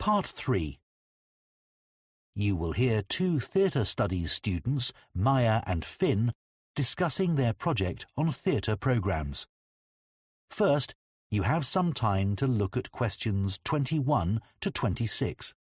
Part 3. You will hear two theatre studies students, Maya and Finn, discussing their project on theatre programmes. First, you have some time to look at questions 21 to 26.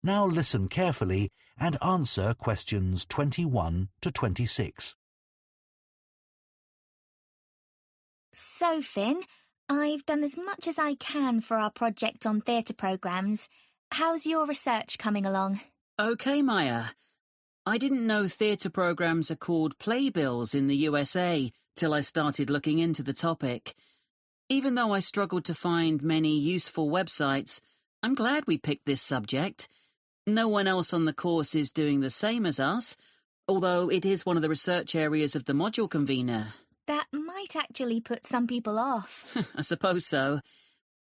Now listen carefully and answer questions 21 to 26. So, Finn, I've done as much as I can for our project on theatre programmes. How's your research coming along? Okay, Maya. I didn't know theatre programmes are called playbills in the USA till I started looking into the topic. Even though I struggled to find many useful websites, I'm glad we picked this subject. No one else on the course is doing the same as us, although it is one of the research areas of the module convener. That might actually put some people off. I suppose so.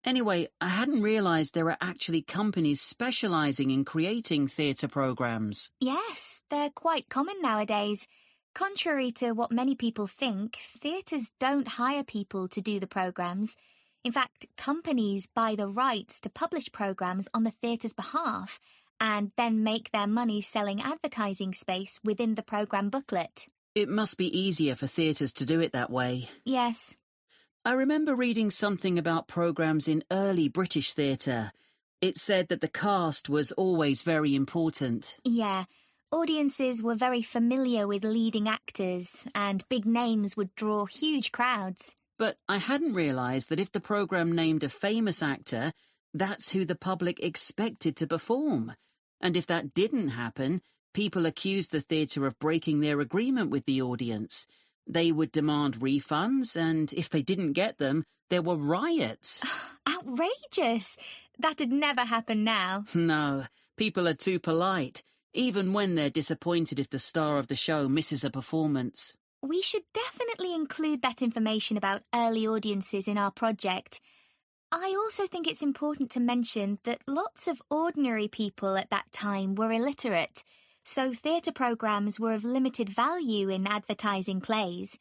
Anyway, I hadn't realised there are actually companies specialising in creating theatre programmes. Yes, they're quite common nowadays. Contrary to what many people think, theatres don't hire people to do the programmes. In fact, companies buy the rights to publish programmes on the theatre's behalf and then make their money selling advertising space within the programme booklet. It must be easier for theatres to do it that way. Yes. I remember reading something about programmes in early British theatre. It said that the cast was always very important. Yeah, audiences were very familiar with leading actors, and big names would draw huge crowds. But I hadn't realised that if the programme named a famous actor, that's who the public expected to perform. And if that didn't happen, people accused the theatre of breaking their agreement with the audience. They would demand refunds, and if they didn't get them, there were riots. Outrageous! That'd never happen now. No, people are too polite, even when they're disappointed if the star of the show misses a performance. We should definitely include that information about early audiences in our project. I also think it's important to mention that lots of ordinary people at that time were illiterate, so theatre programmes were of limited value in advertising plays.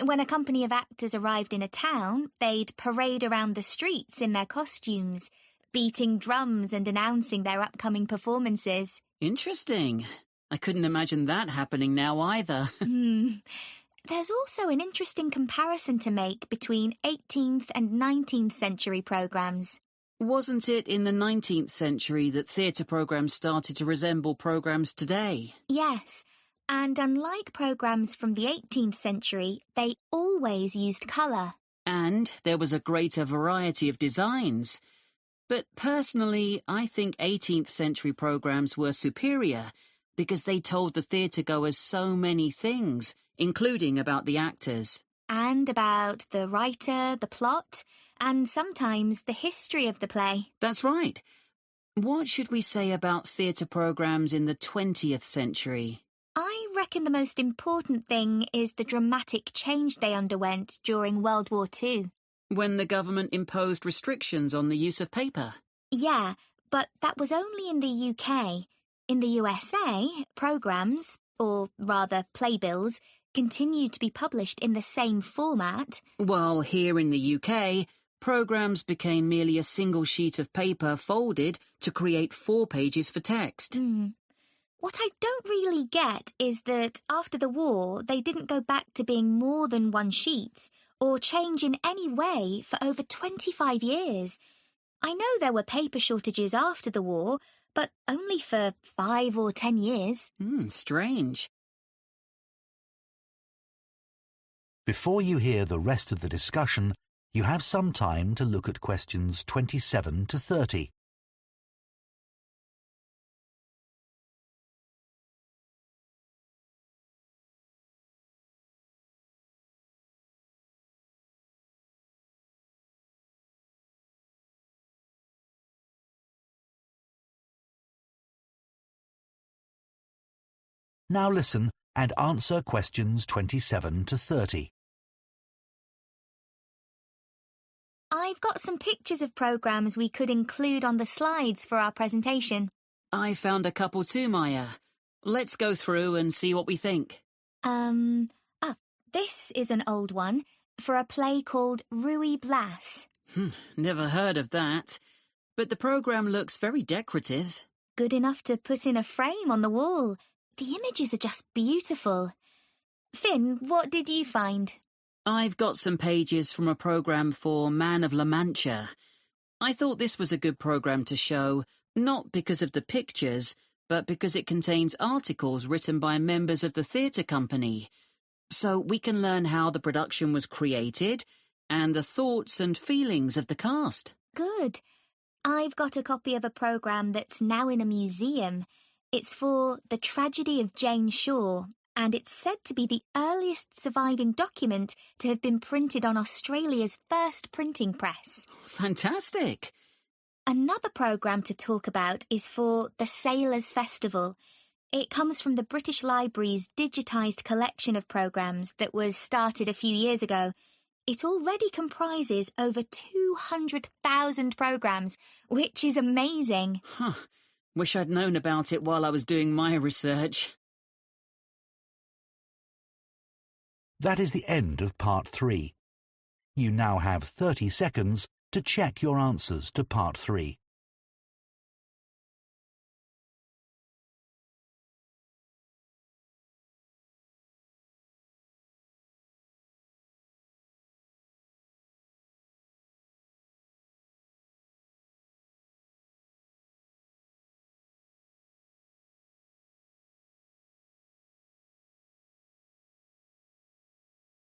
When a company of actors arrived in a town, they'd parade around the streets in their costumes, beating drums and announcing their upcoming performances. Interesting. I couldn't imagine that happening now either. There's also an interesting comparison to make between 18th and 19th century programmes. Wasn't it in the 19th century that theatre programmes started to resemble programmes today? Yes, and unlike programmes from the 18th century, they always used colour. And there was a greater variety of designs. But personally, I think 18th century programmes were superior because they told the theatre-goers so many things, including about the actors. And about the writer, the plot, and sometimes the history of the play. That's right. What should we say about theatre programmes in the 20th century? I reckon the most important thing is the dramatic change they underwent during World War II. When the government imposed restrictions on the use of paper? Yeah, but that was only in the UK. In the USA, programmes, or rather playbills, continued to be published in the same format. While here in the UK, programmes became merely a single sheet of paper folded to create 4 pages for text. What I don't really get is that after the war, they didn't go back to being more than one sheet or change in any way for over 25 years. I know there were paper shortages after the war, but only for 5 or 10 years. Strange. Before you hear the rest of the discussion, you have some time to look at questions 27 to 30. Now listen and answer questions 27 to 30. I've got some pictures of programs we could include on the slides for our presentation. I found a couple too, Maya. Let's go through and see what we think. This is an old one for a play called Ruy Blas. Never heard of that. But the program looks very decorative. Good enough to put in a frame on the wall. The images are just beautiful. Finn, what did you find? I've got some pages from a program for Man of La Mancha. I thought this was a good program to show, not because of the pictures, but because it contains articles written by members of the theatre company. So we can learn how the production was created and the thoughts and feelings of the cast. Good. I've got a copy of a program that's now in a museum. It's for The Tragedy of Jane Shaw, and it's said to be the earliest surviving document to have been printed on Australia's first printing press. Fantastic! Another program to talk about is for the Sailors' Festival. It comes from the British Library's digitised collection of programs that was started a few years ago. It already comprises over 200,000 programs, which is amazing. Wish I'd known about it while I was doing my research. That is the end of part 3. You now have 30 seconds to check your answers to part 3.